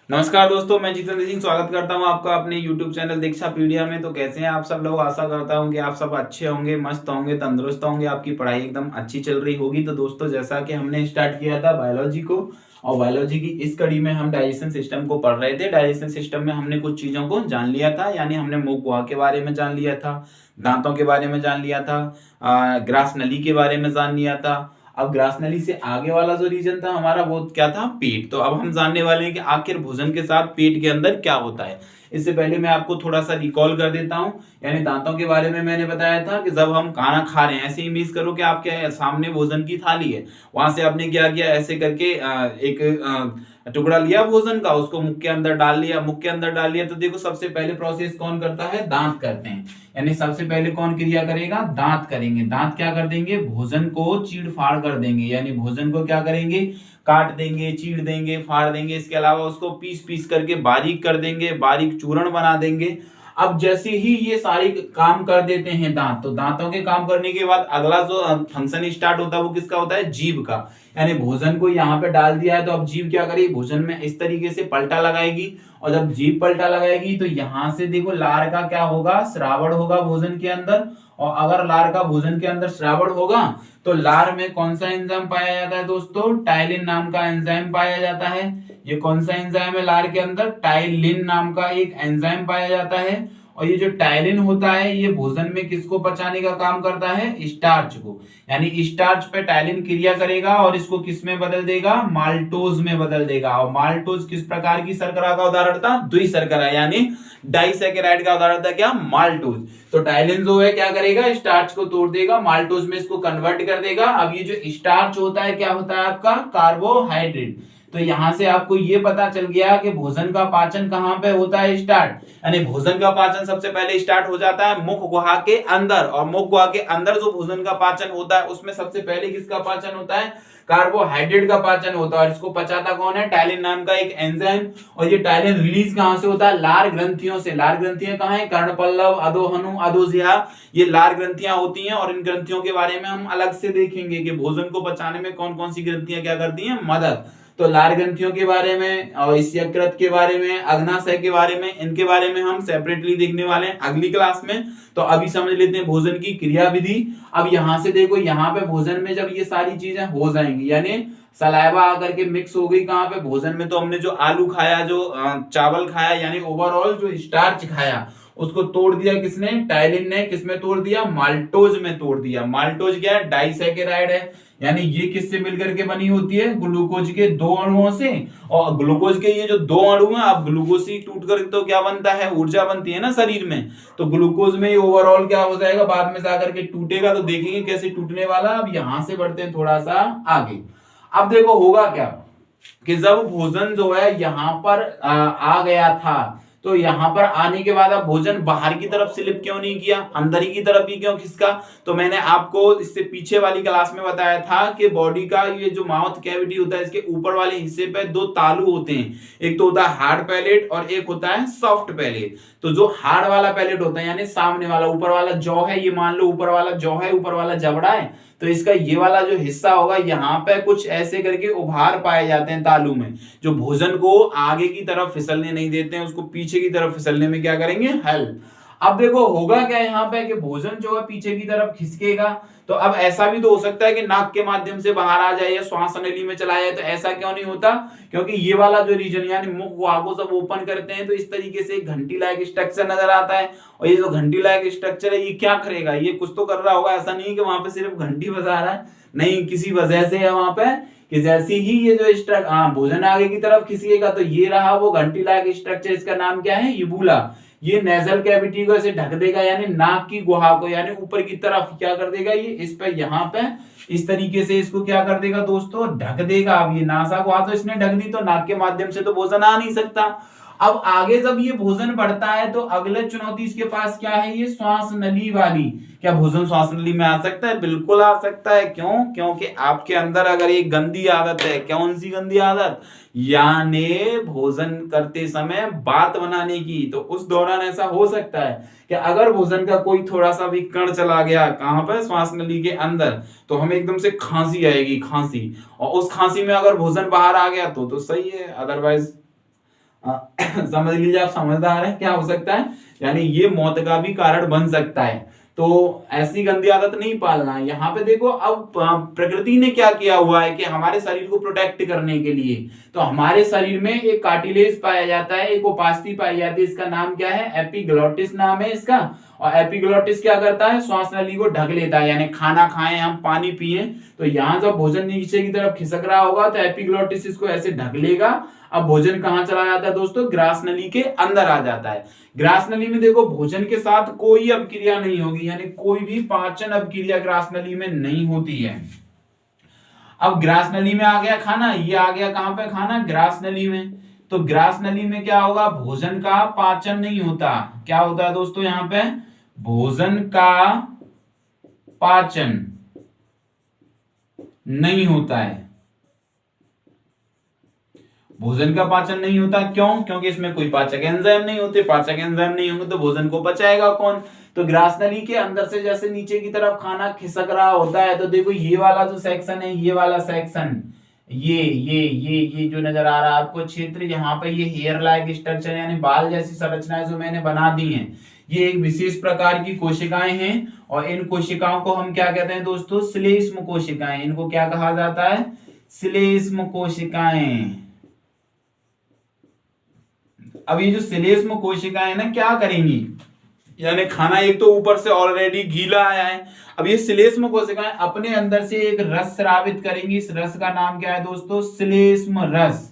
नमस्कार दोस्तों, मैं जितेंद्र सिंह स्वागत करता हूं आपका अपने YouTube चैनल दीक्षा पीडिया में। तो कैसे हैं आप सब लोग? आशा करता हूं कि आप सब अच्छे होंगे, मस्त होंगे, तंदुरुस्त होंगे, आपकी पढ़ाई एकदम अच्छी चल रही होगी। तो दोस्तों, जैसा कि हमने स्टार्ट किया था बायोलॉजी को, और बायोलॉजी की इस कड़ी में हम डाइजेशन सिस्टम को पढ़ रहे थे। डाइजेशन सिस्टम में हमने कुछ चीजों को जान लिया था, यानी हमने मुख गुहा के बारे में जान लिया था, दांतों के बारे में जान लिया था, ग्रास नली के बारे में जान लिया था। अब ग्रास नली से आगे वाला जो रीजन था हमारा, वो क्या था? पेट। तो अब हम जानने वाले हैं कि आखिर भोजन के साथ पेट के अंदर क्या होता है। इससे पहले मैं आपको थोड़ा सा रिकॉल कर देता हूं। यानी दांतों के बारे में मैंने बताया था कि जब हम खाना खा रहे हैं, ऐसे इमेज करो कि आपके सामने भोजन की थाली है, वहां से आपने क्या किया, ऐसे करके एक टुकड़ा लिया भोजन का, उसको मुख के अंदर डाल लिया। मुख के अंदर डाल लिया तो देखो, सबसे पहले प्रोसेस कौन करता है? दांत करते हैं। यानी सबसे पहले कौन क्रिया करेगा? दांत करेंगे। दांत क्या कर देंगे? भोजन को चीड़ फाड़ कर देंगे। यानी भोजन को क्या करेंगे? काट देंगे, चीड़ देंगे, फाड़ देंगे। इसके अलावा उसको पीस पीस करके बारीक कर देंगे, बारीक चूर्ण बना देंगे। अब जैसे ही ये सारे काम कर देते हैं दांत, तो दांतों के काम करने के बाद अगला जो फंक्शन स्टार्ट होता है वो किसका होता है? जीभ का। यानी भोजन को यहाँ पे डाल दिया है, तो अब जीभ क्या करेगी? भोजन में इस तरीके से पलटा लगाएगी, और जब जीभ पलटा लगाएगी तो यहां से देखो लार का क्या होगा? श्रावण होगा भोजन के अंदर। और अगर लार का भोजन के अंदर श्रावण होगा तो लार में कौन सा एंजाइम पाया जाता है दोस्तों? टाइलिन नाम का एंजाइम पाया जाता है। ये कौन सा एंजाइम है? लार के अंदर टाइलिन नाम का एक एंजाइम पाया जाता है। और ये जो टाइलिन होता है, ये भोजन में किसको पचाने का काम करता है? स्टार्च को। यानी स्टार्च पे टाइलिन क्रिया करेगा और इसको किस में बदल देगा? माल्टोज में बदल देगा। और माल्टोज किस प्रकार की शर्करा का उदाहरण था? द्विशर्करा, यानी डाइसैकेराइड का उदाहरण था क्या? माल्टोज। तो टाइलिन जो है क्या करेगा? स्टार्च को तोड़ देगा, माल्टोज में इसको कन्वर्ट कर देगा। अब ये जो स्टार्च होता है क्या होता है आपका? कार्बोहाइड्रेट। तो यहां से आपको ये पता चल गया कि भोजन का पाचन कहां पे होता है? स्टार्ट। यानी भोजन का पाचन सबसे पहले स्टार्ट हो जाता है मुख गुहा के अंदर, और मुख गुहा के अंदर जो भोजन का पाचन होता है उसमें सबसे पहले किसका पाचन होता है? कार्बोहाइड्रेट का पाचन होता है। और इसको पचाता कौन है? टाइलिन नाम का एक एंजाइम। और ये टाइलिन रिलीज कहां से होता है? लार ग्रंथियों से। लार ग्रंथियां कहां है? कर्णपल्लव, अधोहनु, अधोजिह्वा, ये लार ग्रंथियां होती हैं। और इन ग्रंथियों के बारे में हम अलग से देखेंगे कि भोजन को पचाने में कौन कौन सी ग्रंथियां क्या करती हैं? मदद। तो लार ग्रंथियों के बारे में, और इस यकृत के बारे में, अग्नाशय के बारे में, इनके बारे में हम सेपरेटली देखने वाले हैं अगली क्लास में। तो अभी समझ लेते हैं भोजन की क्रिया विधि। अब यहां से देखो, यहाँ पे भोजन में जब ये सारी चीजें हो जाएंगी, यानी सलाइवा आकर के मिक्स हो गई कहां पे? भोजन में। तो हमने जो आलू खाया, जो चावल खाया, यानी ओवरऑल जो स्टार्च खाया, उसको तोड़ दिया किसने? टाइलिन ने। किसमें तोड़ दिया? माल्टोज में तोड़ दिया। माल्टोज क्या है? डाइसैकेराइड है। यानी ये किससे मिलकर के बनी होती है? ग्लूकोज के दो अणुओं से। और ग्लूकोज के ये जो दो अणु हैं, अब ग्लूकोज ही टूट कर तो क्या बनता है? ऊर्जा बनती है ना शरीर में। तो ग्लूकोज में ओवरऑल क्या हो जाएगा? बाद में जाकर के टूटेगा, तो देखेंगे कैसे टूटने वाला। अब यहां से बढ़ते हैं थोड़ा सा आगे। अब देखो होगा क्या कि जब भोजन जो है यहां पर आ गया था, तो यहां पर आने के बाद अब भोजन बाहर की तरफ स्लिप क्यों नहीं किया? अंदर ही की तरफ ही क्यों खिसका? तो मैंने आपको इससे पीछे वाली क्लास में बताया था कि बॉडी का ये जो माउथ कैविटी होता है, इसके ऊपर वाले हिस्से पे दो तालू होते हैं। एक तो होता है हार्ड पैलेट और एक होता है सॉफ्ट पैलेट। तो जो हार्ड वाला पैलेट होता है, यानी सामने वाला, ऊपर वाला जॉ है, ये मान लो ऊपर वाला जॉ है, ऊपर वाला जबड़ा है, तो इसका ये वाला जो हिस्सा होगा, यहाँ पे कुछ ऐसे करके उभार पाए जाते हैं तालू में, जो भोजन को आगे की तरफ फिसलने नहीं देते हैं, उसको पीछे की तरफ फिसलने में क्या करेंगे? हेल्प। अब देखो होगा क्या यहाँ पे कि भोजन जो है पीछे की तरफ खिसकेगा। तो अब ऐसा भी तो हो सकता है कि नाक के माध्यम से बाहर आ जाए या श्वास नली में चला जाए। तो ऐसा क्यों नहीं होता? क्योंकि ये वाला जो रीजन, यानी मुख गुहा को जब ओपन करते हैं तो इस तरीके से घंटी लायक स्ट्रक्चर नजर आता है। और ये जो घंटी लायक स्ट्रक्चर है, ये क्या करेगा? ये कुछ तो कर रहा होगा। ऐसा नहीं कि वहां पे सिर्फ घंटी बजा रहा है, नहीं, किसी वजह से है वहां पे कि जैसे ही ये जो भोजन आगे की तरफ खिसकेगा, तो ये रहा वो घंटी लायक स्ट्रक्चर। इसका नाम क्या है? यूबुला। ये नेजल कैविटी को ऐसे ढक देगा, यानी नाक की गुहा को, यानी ऊपर की तरफ क्या कर देगा? ये इस पे, यहाँ पे इस तरीके से इसको क्या कर देगा दोस्तों? ढक देगा। अब ये नासा गुहा तो इसने ढक दी, तो नाक के माध्यम से तो भोजन आ नहीं सकता। अब आगे जब ये भोजन बढ़ता है तो अगले चुनौती इसके पास क्या है? ये श्वास नली वाली। क्या भोजन श्वास नली में आ सकता है? बिल्कुल आ सकता है। क्यों? क्योंकि आपके अंदर अगर एक गंदी आदत है, कौन सी गंदी आदत? यानी भोजन करते समय बात बनाने की, तो उस दौरान ऐसा हो सकता है कि अगर भोजन का कोई थोड़ा सा भी कण चला गया, कहां पर? श्वास नली के अंदर, तो हमें एकदम से खांसी आएगी, खांसी। और उस खांसी में अगर भोजन बाहर आ गया तो सही है, अदरवाइज समझ लीजिए, आप समझदार हैं, क्या हो सकता है, यानी ये मौत का भी कारण बन सकता है। तो ऐसी गंदी आदत नहीं पालना है। यहाँ पे देखो, अब प्रकृति ने क्या किया हुआ है कि हमारे शरीर को प्रोटेक्ट करने के लिए, तो हमारे शरीर में एक कार्टिलेज पाया जाता है, एक उपास्थि पाई जाती है, इसका नाम क्या है, एपिग्लोटिस नाम है इसका। और एपिग्लोटिस क्या करता है, श्वास नली को ढक लेता है, यानी खाना खाएं हम, पानी पिए, तो यहाँ जब भोजन नीचे की तरफ खिसक रहा होगा तो एपिग्लोटिस इसको ऐसे ढक लेगा। अब भोजन कहाँ चला जाता है दोस्तों, ग्रास नली के अंदर आ जाता है। ग्रास नली में देखो भोजन के साथ कोई अपक्रिया नहीं होगी, यानी कोई भी पाचन अपक्रिया ग्रास नली में नहीं होती है। अब ग्रास नली में आ गया खाना, ये आ गया कहां पे खाना, ग्रास नली में। तो ग्रास नली में क्या होगा, भोजन का पाचन नहीं होता। क्या होता है दोस्तों यहाँ पे, भोजन का पाचन नहीं होता है। भोजन का पाचन नहीं होता, क्यों, क्योंकि इसमें कोई पाचक एंजाइम नहीं होते। पाचक एंजाइम नहीं होंगे तो भोजन को पचाएगा कौन। तो ग्रास नली के अंदर से जैसे नीचे की तरफ खाना खिसक रहा होता है, तो देखो ये वाला जो सेक्शन है, ये वाला सेक्शन, ये जो नजर आ रहा है आपको क्षेत्र, यहाँ पे ये हेयर लाइक स्ट्रक्चर यानी बाल जैसी संरचनाएं जो मैंने बना दी हैं, ये एक विशेष प्रकार की कोशिकाएं हैं। और इन कोशिकाओं को हम क्या कहते हैं दोस्तों, श्लेष्म कोशिकाएं। इनको क्या कहा जाता है, श्लेष्म कोशिकाएं। अब ये जो श्लेष्म कोशिकाएं ना क्या करेंगी, यानी खाना एक तो ऊपर से ऑलरेडी गीला आया है, अब ये श्लेष्म कोशिकाएं अपने अंदर से एक रस स्रावित करेंगी। इस रस का नाम क्या है दोस्तों, श्लेष्म रस।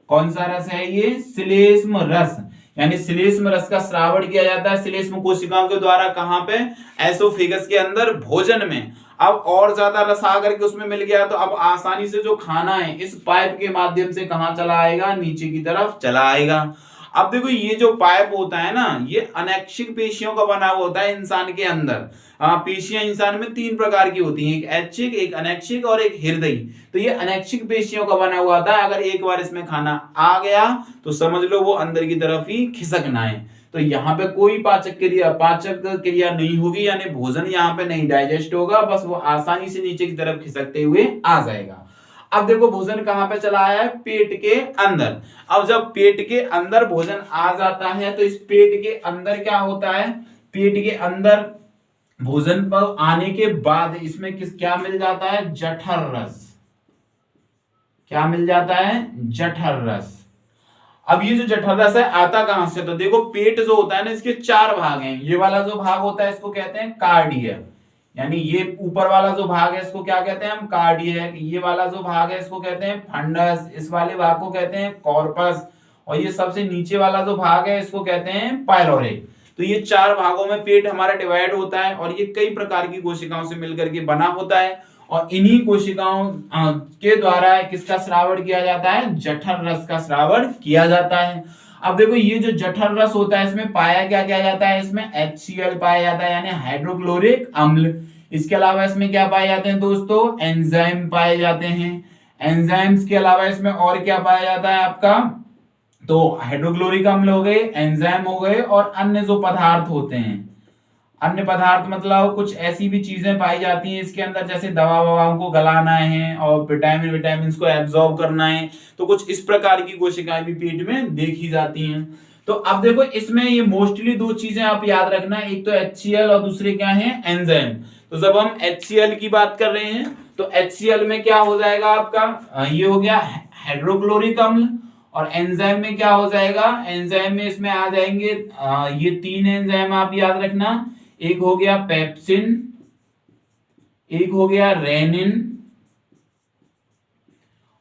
कौन सा रस है ये, श्लेष्म रस। यानी श्लेष्म रस का श्रावण किया जाता है श्लेष्म कोशिकाओं के द्वारा, कहां पे, एसोफेगस के अंदर, भोजन में। अब और ज्यादा रस आकर के उसमें मिल गया तो अब आसानी से जो खाना है इस पाइप के माध्यम से कहां चला आएगा, नीचे की तरफ चला आएगा। अब देखो ये जो पाइप होता है ना, ये अनैच्छिक पेशियों का बना हुआ होता है इंसान के अंदर। पेशियां इंसान में 3 प्रकार की होती हैं, एक ऐच्छिक, एक अनैच्छिक और एक हृदयी। तो ये अनैच्छिक पेशियों का बना हुआ था, अगर एक बार इसमें खाना आ गया तो समझ लो वो अंदर की तरफ ही खिसकना है। तो यहाँ पे कोई पाचक क्रिया नहीं होगी, यानी भोजन यहाँ पे नहीं डाइजेस्ट होगा, बस वो आसानी से नीचे की तरफ खिसकते हुए आ जाएगा। अब देखो भोजन कहां पे चला आया है, पेट के अंदर। अब जब पेट के अंदर भोजन आ जाता है तो इस पेट के अंदर क्या होता है, पेट के अंदर भोजन पर आने के बाद इसमें क्या मिल जाता है, जठर रस। क्या मिल जाता है, जठर रस। अब ये जो जठर रस है आता कहां से, तो देखो पेट जो होता है ना, इसके 4 भाग हैं। ये वाला जो भाग होता है इसको कहते हैं कार्डियक, यानी ये ऊपर वाला जो भाग है इसको क्या कहते हैं हम, कार्डियक। ये वाला जो भाग है इसको कहते हैं फंडस, इस वाले भाग को कहते हैं कॉर्पस, और ये सबसे नीचे वाला जो भाग है इसको कहते हैं पाइलोरिक। तो ये 4 भागों में पेट हमारा डिवाइड होता है और ये कई प्रकार की कोशिकाओं से मिलकर के बना होता है, और इन्हीं कोशिकाओं के द्वारा किसका श्रावण किया जाता है, जठर रस का श्रावण किया जाता है। अब देखो ये जो जठर रस होता है इसमें पाया क्या किया जाता है, इसमें HCl पाया जाता है, यानी हाइड्रोक्लोरिक अम्ल। इसके अलावा इसमें क्या पाए जाते हैं दोस्तों, एंजाइम पाए जाते हैं। एंजाइम्स के अलावा इसमें और क्या पाया जाता है आपका, तो हाइड्रोक्लोरिक अम्ल हो गए, एंजाइम हो गए, और अन्य जो पदार्थ होते हैं, अन्य पदार्थ मतलब कुछ ऐसी भी चीजें पाई जाती हैं इसके अंदर, जैसे दवा ववाओं को गलाना है और विटामिन को एब्जॉर्ब करना है। तो कुछ इस प्रकार की कोशिकाएं भी पेट में देखी जाती हैं। तो अब देखो इसमें ये मोस्टली 2 चीजें आप याद रखना, एक तो HCl और दूसरे क्या है, एंजाइम। तो जब हम HCl की बात कर रहे हैं तो HCl में क्या हो जाएगा आपका, ये हो गया हाइड्रोक्लोरिक अम्ल, और एंजाइम में क्या हो जाएगा, एंजाइम में इसमें आ जाएंगे ये 3 एंजाइम आप याद रखना, एक हो गया पेप्सिन, एक हो गया रेनिन,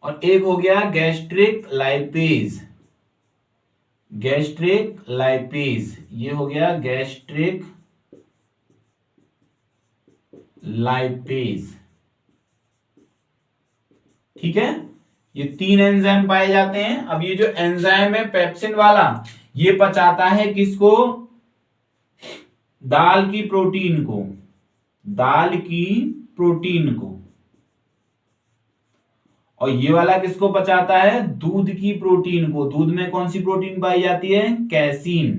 और एक हो गया गैस्ट्रिक लाइपेज। गैस्ट्रिक लाइपेज, ये हो गया गैस्ट्रिक लाइपेज, ठीक है। ये 3 एंजाइम पाए जाते हैं। अब ये जो एंजाइम है पेप्सिन वाला, ये पचाता है किसको, दाल की प्रोटीन को, दाल की प्रोटीन को। और ये वाला किसको पचाता है, दूध की प्रोटीन को। दूध में कौन सी प्रोटीन पाई जाती है, कैसीन।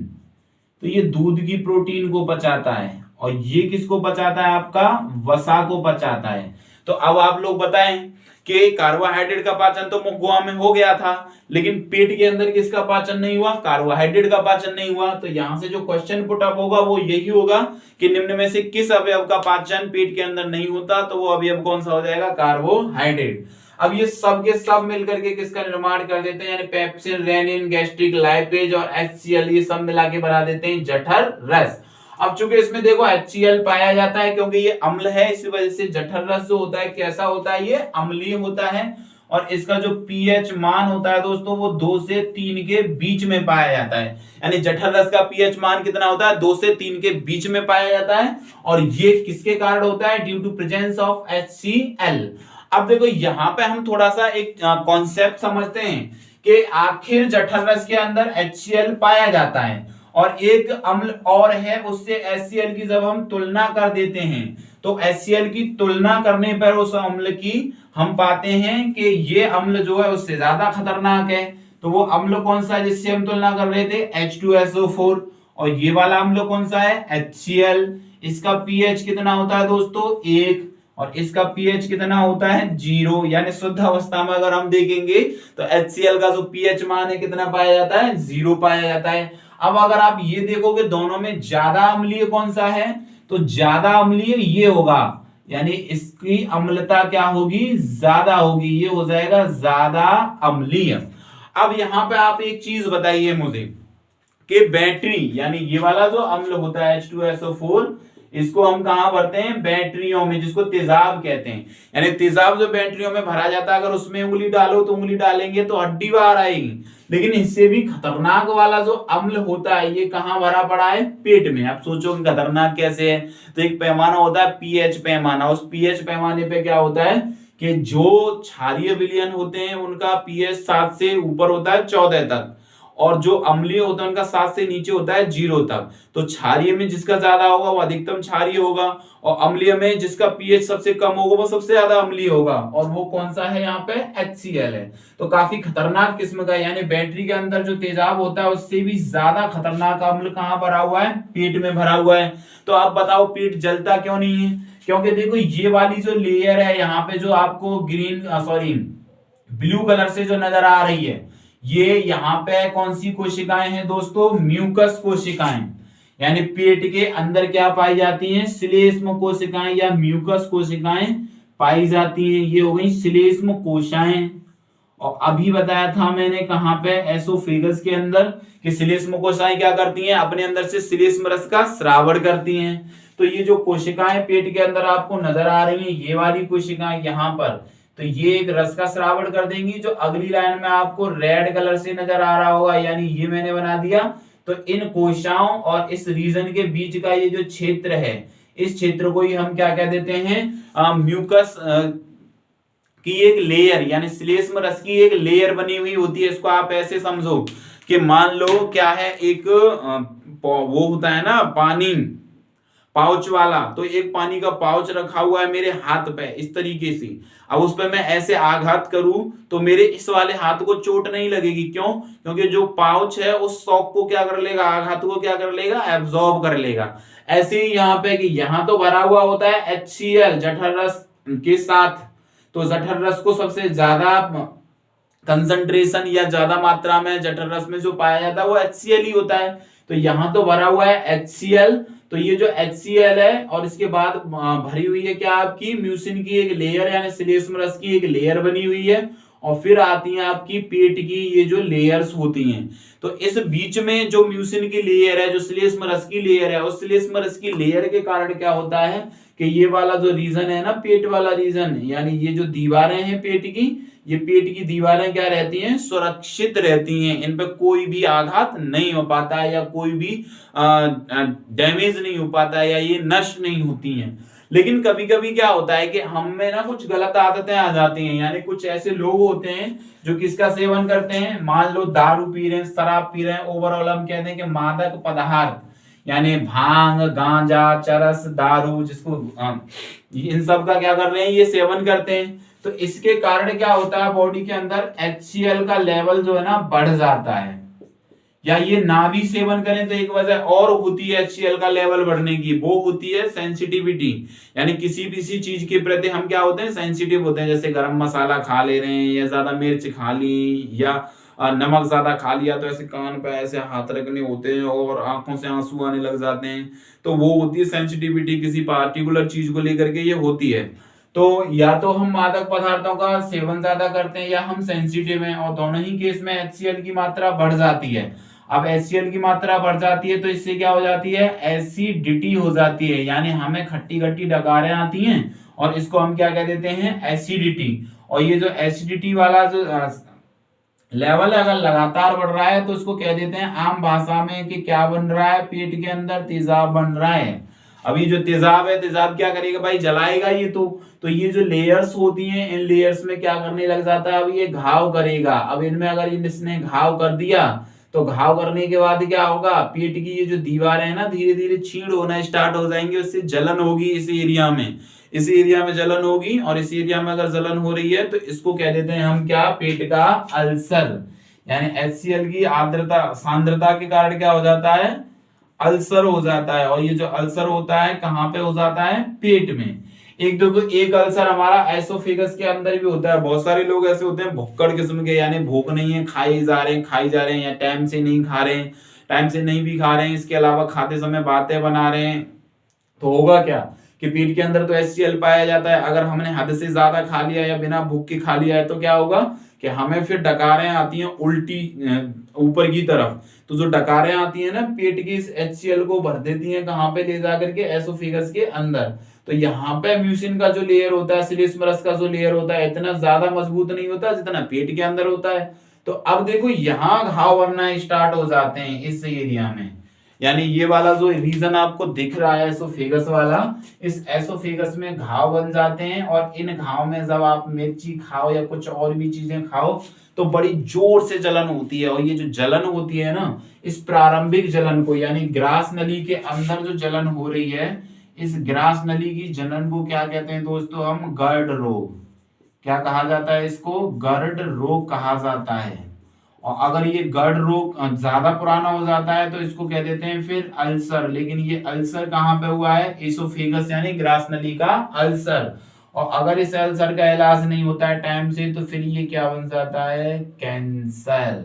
तो ये दूध की प्रोटीन को पचाता है। और ये किसको पचाता है, आपका वसा को पचाता है। तो अब आप लोग बताएं कि कार्बोहाइड्रेट का पाचन तो मुखगुहा में हो गया था, लेकिन पेट के अंदर किसका पाचन नहीं हुआ, कार्बोहाइड्रेट का पाचन नहीं हुआ। तो यहां से जो क्वेश्चन पुट अप होगा वो यही होगा कि निम्न में से किस अवयव का पाचन पेट के अंदर नहीं होता, तो वो अवयव कौन सा हो जाएगा, कार्बोहाइड्रेट। अब ये सब के सब मिलकर के किसका निर्माण कर देते हैं, यानी पेप्सिन, रेनिन, गैस्ट्रिक लाइपेज और HCl, ये सब मिला के बना देते हैं जठर रस। अब चूंकि इसमें देखो HCl पाया जाता है क्योंकि ये अम्ल है, इसी वजह से जठर रस जो होता है कैसा होता है, ये अम्लीय होता है। और इसका जो pH मान होता है दोस्तों वो 2 से 3 के बीच में पाया जाता है, यानी जठर रस का pH मान कितना होता है, 2 से 3 के बीच में पाया जाता है। और ये किसके कारण होता है, due to presence of HCl। अब देखो यहाँ पे हम थोड़ा सा एक कॉन्सेप्ट समझते हैं कि आखिर जठर रस के अंदर HCl पाया जाता है और एक अम्ल और है, उससे HCl की जब हम तुलना कर देते हैं तो HCl की तुलना करने पर उस अम्ल की हम पाते हैं कि ये अम्ल जो है उससे ज्यादा खतरनाक है। तो वो अम्ल कौन सा है जिससे हम तुलना कर रहे थे, H2SO4। और ये वाला अम्ल कौन सा है, HCl। इसका pH कितना होता है दोस्तों, 1, और इसका pH कितना होता है, 0। यानी शुद्ध अवस्था में अगर हम देखेंगे तो HCl का जो pH मान है कितना पाया जाता है, 0 पाया जाता है। अब अगर आप ये देखोगे दोनों में ज्यादा अम्लीय कौन सा है, तो ज्यादा अम्लीय ये होगा, यानी इसकी अम्लता क्या होगी, ज्यादा होगी, ये हो जाएगा ज्यादा अम्लीय। अब यहां पे आप एक चीज बताइए मुझे कि बैटरी, यानी ये वाला जो अम्ल होता है H2SO4, इसको हम कहां भरते हैं, बैटरियों में, जिसको तेजाब कहते हैं। यानी तेजाब जो बैटरियों में भरा जाता है, अगर उसमें उंगली डालो तो उंगली डालेंगे तो हड्डी बाहर आएगी, लेकिन इससे भी खतरनाक वाला जो अम्ल होता है ये कहां भरा पड़ा है, पेट में। आप सोचो कि खतरनाक कैसे है, तो एक पैमाना होता है pH पैमाना, उस pH पैमाने पे क्या होता है कि जो क्षारीय विलयन होते हैं उनका pH 7 से ऊपर होता है 14 तक, और जो अम्लीय होता है उनका 7 से नीचे होता है 0 तक। तो क्षारीय में जिसका ज्यादा होगा वो अधिकतम क्षारीय होगा, और अम्लीय में जिसका pH सबसे कम होगा वो सबसे ज्यादा अम्लीय होगा, और वो कौन सा है, यहाँ पे HCl है। तो काफी खतरनाक किस्म का, यानी बैटरी के अंदर जो तेजाब होता है उससे भी ज्यादा खतरनाक अम्ल कहाँ भरा हुआ है, पेट में भरा हुआ है। तो आप बताओ पेट जलता क्यों नहीं है, क्योंकि देखो ये वाली जो लेयर है यहाँ पे जो आपको ब्लू कलर से जो नजर आ रही है, ये यहाँ पे कौन सी कोशिकाएं हैं दोस्तों, म्यूकस कोशिकाएं। यानी पेट के अंदर क्या पाई जाती हैं, श्लेष्म कोशिकाएं या म्यूकस कोशिकाएं पाई जाती हैं। ये हो गई श्लेष्म कोशिकाएं। और अभी बताया था मैंने कहां पे, एसोफेगस के अंदर, कि श्लेष्म कोशिकाएं क्या करती हैं, अपने अंदर से श्लेष्म रस का स्रावण करती हैं। तो ये जो कोशिकाएं पेट के अंदर आपको नजर आ रही हैं, ये वाली कोशिकाएं यहाँ पर, तो ये एक रस का स्रावण कर देंगी। जो अगली लाइन में आपको रेड कलर से नजर आ रहा होगा, यानी ये मैंने बना दिया। तो इन कोशिकाओं और इस रीजन के बीच का ये जो क्षेत्र है, इस क्षेत्र को ही हम क्या कह देते हैं, म्यूकस की एक लेयर, यानी श्लेष्म रस की एक लेयर बनी हुई होती है। इसको आप ऐसे समझो कि मान लो क्या है, एक वो होता है ना पानी पाउच वाला, तो एक पानी का पाउच रखा हुआ है मेरे हाथ पे इस तरीके से। अब उस पे मैं ऐसे आघात करूं तो मेरे इस वाले हाथ को चोट नहीं लगेगी, क्यों, क्योंकि जो पाउच है उस शॉक को क्या कर लेगा, आघात को क्या कर लेगा, एब्जॉर्ब कर लेगा। ऐसे ही यहाँ पे कि यहाँ तो भरा हुआ होता है HCl जठर रस के साथ, तो जठर रस को सबसे ज्यादा कंसंट्रेशन या ज्यादा मात्रा में जठर रस में जो पाया जाता है वो HCl ही होता है। तो यहाँ तो भरा हुआ है HCl, तो ये जो HCl है और इसके बाद भरी हुई है क्या, आपकी म्यूसिन की एक लेयर, यानी श्लेष्म रस की एक लेयर बनी हुई है, और फिर आती है आपकी पेट की ये जो लेयर्स होती हैं। तो इस बीच में जो म्यूसिन की लेयर है, जो श्लेष्म रस की लेयर है, उस श्लेष्म रस की लेयर के कारण क्या होता है कि ये वाला जो रीजन है ना, पेट वाला रीजन, यानी ये जो दीवारें हैं पेट की, ये पेट की दीवारें क्या रहती हैं, सुरक्षित रहती हैं। इन पे कोई भी आघात नहीं हो पाता है, या कोई भी डैमेज नहीं हो पाता है, या ये नष्ट नहीं होती हैं। लेकिन कभी कभी क्या होता है कि हम में ना कुछ गलत आदतें आ जाती हैं, यानी कुछ ऐसे लोग होते हैं जो किसका सेवन करते हैं, मान लो दारू पी रहे हैं, शराब पी रहे हैं, ओवरऑल हम कहते हैं कि मादक पदार्थ, यानी भांग, गांजा, चरस, दारू, जिसको इन सब का क्या कर रहे हैं, ये सेवन करते हैं। तो इसके कारण क्या होता है, बॉडी के अंदर HCl का लेवल जो है ना बढ़ जाता है। या ये ना भी सेवन करें तो एक वजह और होती है HCl का लेवल बढ़ने की, वो होती है सेंसिटिविटी। यानी किसी भी चीज के प्रति हम क्या होते हैं, सेंसिटिव होते हैं। जैसे गरम मसाला खा ले रहे हैं, या ज्यादा मिर्च खा ली, या नमक ज्यादा खा लिया, तो ऐसे कान पे ऐसे हाथ रखने होते हैं और आंखों से आंसू आने लग जाते हैं। तो वो होती है सेंसिटिविटी, किसी पार्टिकुलर चीज को लेकर के ये होती है। तो या तो हम मादक पदार्थों का सेवन ज्यादा करते हैं, या हम सेंसिटिव हैं, और दोनों ही केस में HCl की मात्रा बढ़ जाती है। अब HCl की मात्रा बढ़ जाती है तो इससे क्या हो जाती है, एसिडिटी हो जाती है, यानी हमें खट्टी खट्टी डकारें आती हैं, और इसको हम क्या कह देते हैं, एसिडिटी। और ये जो एसिडिटी वाला जो लेवल अगर लगातार बढ़ रहा है तो इसको कह देते हैं आम भाषा में कि क्या बन रहा है, पेट के अंदर तेजाब बन रहा है। अभी जो तेजाब है, तेजाब क्या करेगा भाई, जलाएगा ये तो ये जो लेयर्स होती हैं, इन लेयर्स में क्या करने लग जाता है, अब ये घाव करेगा। अब इनमें अगर इसने घाव कर दिया तो घाव करने के बाद क्या होगा, पेट की ये जो दीवारें है ना, धीरे धीरे छीड़ होना स्टार्ट हो जाएंगे, उससे जलन होगी इस एरिया में, इस एरिया में जलन होगी। और इस एरिया में अगर जलन हो रही है तो इसको कह देते हैं हम क्या, पेट का अल्सर। यानी HCl की आर्द्रता सांद्रता के कारण क्या हो जाता है, अल्सर हो जाता है। और ये जो अल्सर होता है कहाँ पे हो जाता है, पेट में। एक अल्सर हमारा एसोफेगस के अंदर भी होता है। बहुत सारे लोग ऐसे होते हैं भुक्कड़ किस्म के, यानी भूख नहीं है, खाई जा रहे हैं, या टाइम से नहीं खा रहे हैं, टाइम से नहीं भी खा रहे हैं, इसके अलावा खाते समय बातें बना रहे हैं। तो होगा क्या कि पेट के अंदर तो HCl पाया जाता है। अगर हमने हद से ज्यादा खा लिया या बिना भूख के खा लिया है तो क्या होगा कि हमें फिर डकारें आती हैं उल्टी ऊपर की तरफ। तो जो डकारें आती हैं ना, पेट की इस HCl को भर देती हैं कहाँ पे, ले जाकर के एसोफेगस के अंदर। तो यहाँ पे म्यूसिन का जो लेयर होता है, सिलिस्मरस का जो लेयर होता है, इतना ज्यादा मजबूत नहीं होता जितना पेट के अंदर होता है। तो अब देखो यहाँ घाव बनना स्टार्ट हो जाते हैं इस एरिया में। यानी ये वाला जो रीजन आपको दिख रहा है एसोफेगस वाला, इस एसोफेगस में घाव बन जाते हैं। और इन घाव में जब आप मिर्ची खाओ या कुछ और भी चीजें खाओ तो बड़ी जोर से जलन होती है। और ये जो जलन होती है ना, इस प्रारंभिक जलन को, यानी ग्रास नली के अंदर जो जलन हो रही है, इस ग्रास नली की जलन को क्या कहते हैं दोस्तों, हम गर्ड रोग। क्या कहा जाता है इसको, गर्ड रोग कहा जाता है। और अगर ये गर्ड रोग ज्यादा पुराना हो जाता है तो इसको कह देते हैं फिर अल्सर। लेकिन ये अल्सर कहाँ पे हुआ है, एसोफेगस यानी ग्रास नली का अल्सर। और अगर इस अल्सर का इलाज नहीं होता है टाइम से तो फिर ये क्या बन जाता है, कैंसर।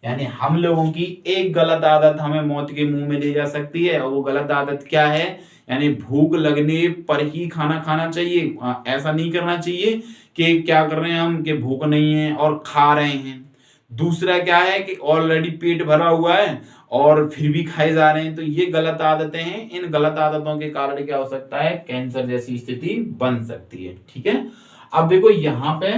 यानी हम लोगों की एक गलत आदत हमें मौत के मुंह में ले जा सकती है। और वो गलत आदत क्या है, यानी भूख लगने पर ही खाना खाना चाहिए। ऐसा नहीं करना चाहिए कि क्या कर रहे हैं हम, कि भूख नहीं है और खा रहे हैं। दूसरा क्या है कि ऑलरेडी पेट भरा हुआ है और फिर भी खाए जा रहे हैं। तो ये गलत आदतें हैं। इन गलत आदतों के कारण क्या हो सकता है, कैंसर जैसी स्थिति बन सकती है। ठीक है, अब देखो यहाँ पे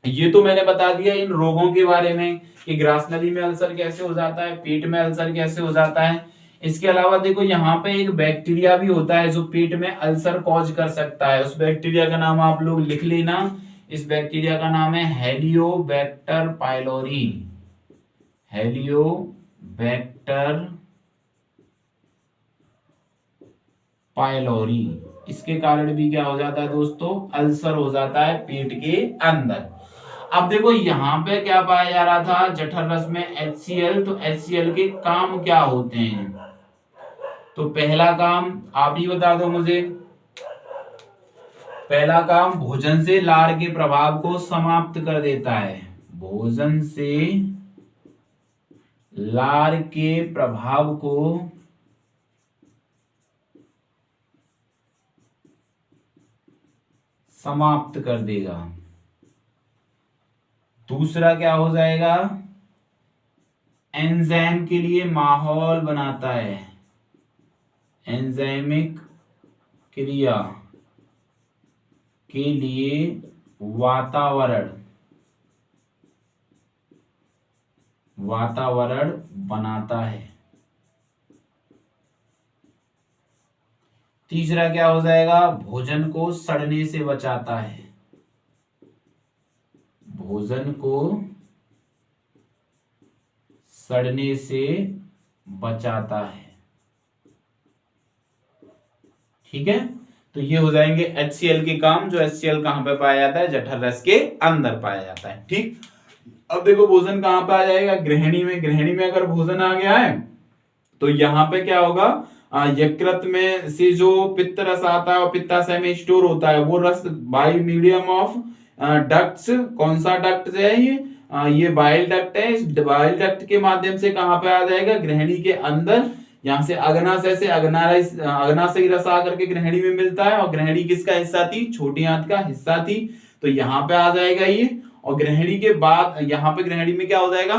ये तो मैंने बता दिया इन रोगों के बारे में कि ग्रास नली में अल्सर कैसे हो जाता है, पेट में अल्सर कैसे हो जाता है। इसके अलावा देखो यहाँ पे एक बैक्टीरिया भी होता है जो पेट में अल्सर कॉज कर सकता है। उस बैक्टीरिया का नाम आप लोग लिख लेना। इस बैक्टीरिया का नाम है हेलियोबैक्टर पाइलोरी। हेलियोबैक्टर पाइलोरी। इसके कारण भी क्या हो जाता है दोस्तों, अल्सर हो जाता है पेट के अंदर। अब देखो यहाँ पे क्या पाया जा रहा था, जठर रस में HCl। तो HCl के काम क्या होते हैं, तो पहला काम आप ही बता दो मुझे। पहला काम, भोजन से लार के प्रभाव को समाप्त कर देता है। भोजन से लार के प्रभाव को समाप्त कर देगा। दूसरा क्या हो जाएगा, एंजाइम के लिए माहौल बनाता है। एंजाइमिक क्रिया के लिए वातावरण बनाता है। तीसरा क्या हो जाएगा, भोजन को सड़ने से बचाता है। भोजन को सड़ने से बचाता है। ठीक है, तो ये हो जाएंगे HCl के काम, जो HCl कहां पे पाया जाता है, जठर रस के अंदर पाया जाता है। ठीक, अब देखो भोजन कहाँ पे आ जाएगा, ग्रहणी में। ग्रहणी में अगर भोजन आ गया है तो यहाँ पे क्या होगा, यकृत में से जो पित्त रस आता है और पित्ताशय में स्टोर होता है वो रस बाय मीडियम ऑफ डक्ट्स, कौन सा डक्ट है ये बाइल डक्ट है। इस बाइल डक्ट के माध्यम से कहाँ पे आ जाएगा, ग्रहणी के अंदर। यहाँ से अग्नाशय से अग्नाशयी रस आकर के ग्रहणी में मिलता है, और ग्रहणी किसका हिस्सा थी, छोटी आंत का हिस्सा थी, तो यहाँ पे आ जाएगा ये। और ग्रहणी के बाद यहाँ पे ग्रहणी में क्या हो जाएगा,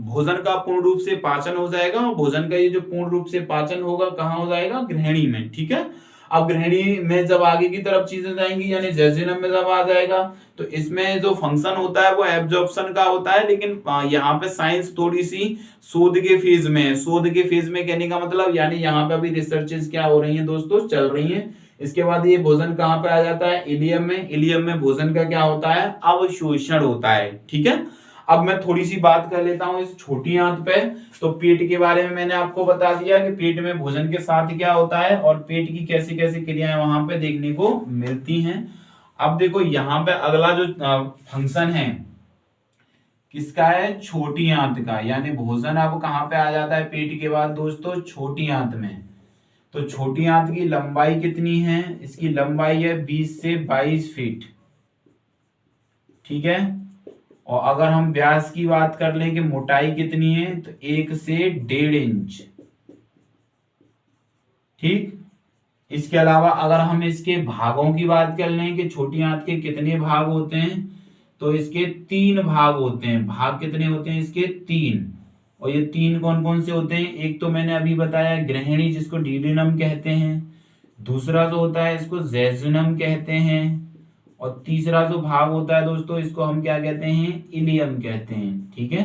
भोजन का पूर्ण रूप से पाचन हो जाएगा। और भोजन का ये जो पूर्ण रूप से पाचन होगा कहाँ हो जाएगा, ग्रहणी में। ठीक है, अब ग्रहणी में जब आगे की तरफ चीजें जाएंगी यानी जैजुनम में जब आ जाएगा तो इसमें जो फंक्शन होता है वो एब्जॉर्प्शन का होता है। लेकिन यहाँ पे साइंस थोड़ी सी शोध के फेज में है। शोध के फेज में कहने का मतलब यानी यहाँ पे अभी रिसर्चेस क्या हो रही हैं दोस्तों, चल रही हैं। इसके बाद ये भोजन कहाँ पे आ जाता है, इलियम में। इलियम में भोजन का क्या होता है, अवशोषण होता है। ठीक है, अब मैं थोड़ी सी बात कर लेता हूँ इस छोटी आंत पे। तो पेट के बारे में मैंने आपको बता दिया कि पेट में भोजन के साथ क्या होता है और पेट की कैसी कैसी क्रियाएं वहां पे देखने को मिलती हैं। अब देखो यहाँ पे अगला जो फंक्शन है किसका है, छोटी आंत का। यानी भोजन अब कहाँ पे आ जाता है पेट के बाद दोस्तों, छोटी आंत में। तो छोटी आंत की लंबाई कितनी है, इसकी लंबाई है 20 से 22 फीट। ठीक है, और अगर हम व्यास की बात कर लें कि मोटाई कितनी है, तो 1 से 1.5 इंच। ठीक, इसके अलावा अगर हम इसके भागों की बात कर लें कि छोटी आंत के कितने भाग होते हैं, तो इसके 3 भाग होते हैं। भाग कितने होते हैं इसके, 3। और ये 3 कौन कौन से होते हैं, एक तो मैंने अभी बताया ग्रहणी जिसको डीडिनम कहते हैं, दूसरा जो होता है इसको जैजुनम कहते हैं, और तीसरा जो भाग होता है दोस्तों इसको हम क्या कहते हैं, इलियम कहते हैं। ठीक है,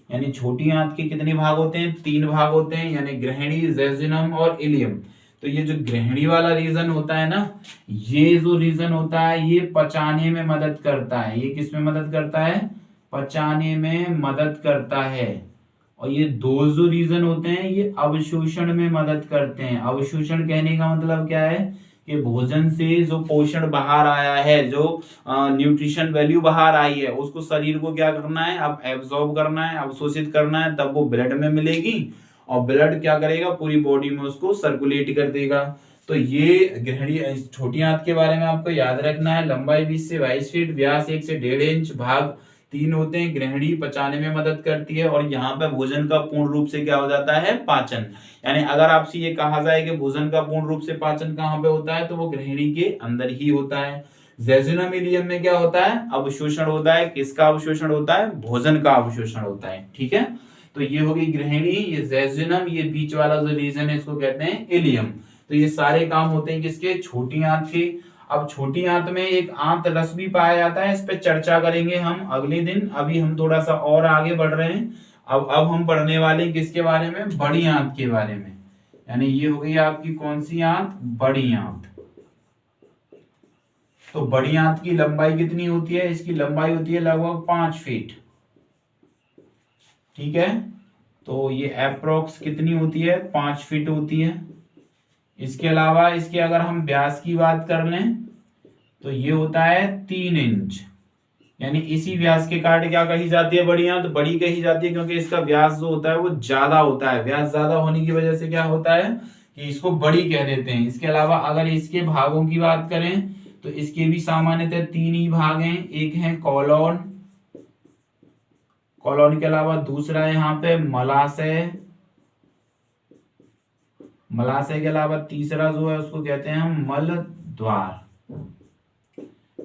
यानी छोटी आंत के कितने भाग होते हैं, 3 भाग होते हैं, यानी ग्रहणी, जैजुनम और इलियम। तो ये जो ग्रहणी वाला रीजन होता है ना, ये जो रीजन होता है ये पचाने में मदद करता है। ये किस में मदद करता है, पचाने में मदद करता है। और ये 2 जो रीजन होते हैं ये अवशोषण में मदद करते हैं। अवशोषण कहने का मतलब क्या है कि भोजन से जो पोषण बाहर आया है, जो न्यूट्रिशन वैल्यू बाहर आई है, उसको शरीर को क्या करना है, अब एब्जॉर्ब करना है, अवशोषित करना है, तब वो ब्लड में मिलेगी और ब्लड क्या करेगा, पूरी बॉडी में उसको सर्कुलेट कर देगा। तो ये ग्रहणी छोटी आंत के बारे में आपको याद रखना है। लंबाई 20 से 22 फीट, व्यास 1 से 1.5 इंच, भाग 3 होते हैं। ग्रहणी पचाने में मदद करती है और यहाँ पे भोजन का पूर्ण रूप से क्या हो जाता है, पाचन। यानी अगर आपसे ये कहा जाए कि भोजन का पूर्ण रूप से पाचन कहाँ पे होता है, तो वो ग्रहणी के अंदर ही होता है। जैजुनम इलियम में क्या होता है, अवशोषण होता है। किसका अवशोषण होता है, भोजन का अवशोषण होता है। ठीक है, तो ये होगी ग्रहणी, ये जैजुनम, ये बीच वाला जो रीजन है इसको कहते हैं इलियम। तो ये सारे काम होते हैं किसके, छोटी आंत के। अब छोटी आंत में एक आंत रस भी पाया जाता है, इस पे चर्चा करेंगे हम अगले दिन। अभी हम थोड़ा सा और आगे बढ़ रहे हैं। अब हम पढ़ने वाले किसके बारे में, बड़ी आंत के बारे में। यानी ये हो गई आपकी कौन सी आंत, बड़ी आंत। तो बड़ी आंत की लंबाई कितनी होती है, इसकी लंबाई होती है लगभग 5 फीट। ठीक है, तो ये अप्रोक्स कितनी होती है, 5 फीट होती है। इसके अलावा इसके अगर हम व्यास की बात कर लें तो ये होता है 3 इंच। यानी इसी व्यास के कारण क्या कही जाती है, बड़ी आंत बड़ी कही जाती है, क्योंकि इसका व्यास जो होता है वो ज्यादा होता है। व्यास ज्यादा होने की वजह से क्या होता है कि इसको बड़ी कह देते हैं। इसके अलावा अगर इसके भागों की बात करें तो इसके भी सामान्यतः 3 ही भाग हैं। एक है कॉलोन, कॉलोन के अलावा दूसरा है यहाँ पे मलाशय, मलाशय के अलावा तीसरा जो है उसको कहते हैं हम मल द्वार।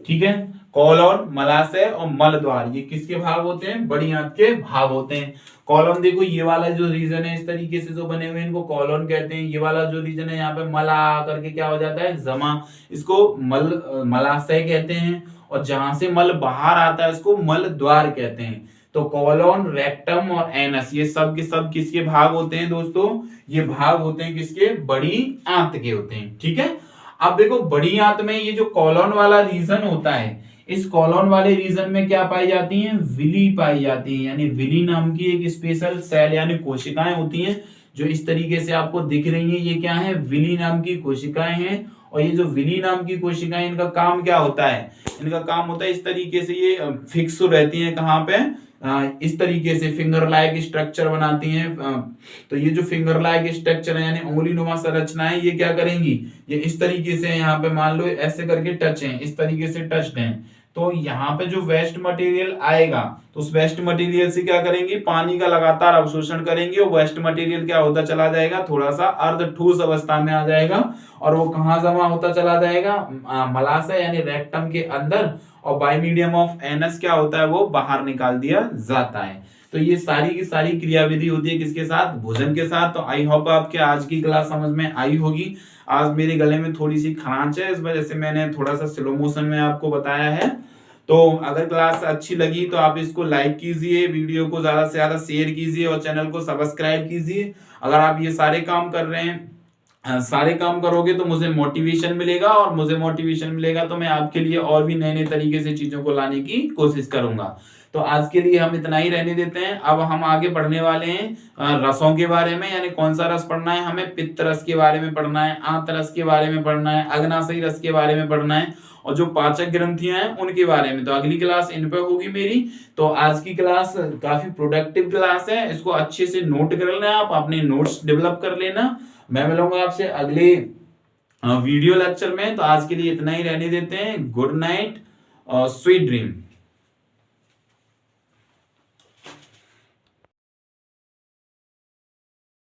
ठीक है, कॉलोन, मलाशय और मल द्वार ये किसके भाग होते हैं, बड़ी आंत के भाग होते हैं। कॉलोन देखो ये वाला जो रीजन है इस तरीके से जो बने हुए हैं इनको कॉलोन कहते हैं। ये वाला जो रीजन है यहाँ पे मला करके क्या हो जाता है, जमा, इसको मलाशय कहते हैं। और जहां से मल बाहर आता है इसको मल द्वार कहते हैं। तो कॉलोन, रेक्टम और एनस ये सब के सब किसके भाग होते हैं दोस्तों, ये भाग होते हैं किसके, बड़ी आंत के होते हैं। ठीक है, अब देखो बड़ी आंत में ये जो कॉलोन वाला रीजन होता है, इस कॉलोन वाले रीजन में क्या पाई जाती हैं, विली पाई जाती है। यानी विली नाम की एक स्पेशल सेल यानी कोशिकाएं होती हैं जो इस तरीके से आपको दिख रही हैं। ये क्या है, विली नाम की कोशिकाएं हैं। और ये जो विली नाम की कोशिकाएं, इनका काम क्या होता है, इनका काम होता है इस तरीके से ये फिक्स रहती हैं कहाँ पे, इस तरीके से फिंगर लाइक स्ट्रक्चर बनाती हैं। तो ये जो फिंगर लाइक स्ट्रक्चर है यानी उंगली नुमा संरचना है, ये क्या करेंगी, ये इस तरीके से यहाँ पे मान लो ऐसे करके टच है, इस तरीके से टच्ड हैं। तो यहाँ पे जो वेस्ट मटेरियल आएगा तो उस वेस्ट मटेरियल से क्या करेंगे, पानी का लगातार अवशोषण करेंगे और वेस्ट मटेरियल क्या होता चला जाएगा, थोड़ा सा अर्ध ठोस अवस्था में आ जाएगा और वो कहाँ जमा होता चला जाएगा, मलाशय यानी रेक्टम के अंदर, और बाय मीडियम ऑफ एनस क्या होता है, वो बाहर निकाल दिया जाता है। तो ये सारी की सारी क्रियाविधि होती है किसके साथ, भोजन के साथ। तो आई होप आपके आज की क्लास समझ में आई होगी। आज मेरे गले में थोड़ी सी खरांच है, इस वजह से मैंने थोड़ा सा स्लो मोशन में आपको बताया है। तो अगर क्लास अच्छी लगी तो आप इसको लाइक कीजिए, वीडियो को ज्यादा से ज्यादा शेयर कीजिए और चैनल को सब्सक्राइब कीजिए। अगर आप ये सारे काम कर रहे हैं, सारे काम करोगे तो मुझे मोटिवेशन मिलेगा, और मुझे मोटिवेशन मिलेगा तो मैं आपके लिए और भी नए नए तरीके से चीजों को लाने की कोशिश करूंगा। तो आज के लिए हम इतना ही रहने देते हैं। अब हम आगे पढ़ने वाले हैं रसों के बारे में, यानी कौन सा रस पढ़ना है हमें, पित्त रस के बारे में पढ़ना है, आंत रस के बारे में पढ़ना है, अग्नाशयी रस के बारे में पढ़ना है, और जो पाचक ग्रंथियां हैं उनके बारे में। तो अगली क्लास इन पे होगी मेरी। तो आज की क्लास काफी प्रोडक्टिव क्लास है, इसको अच्छे से नोट कर लेना, आप अपने नोट्स डेवलप कर लेना। मैं मिलूंगा आपसे अगले वीडियो लेक्चर में। तो आज के लिए इतना ही रहने देते हैं। गुड नाइट और स्वीट ड्रीम।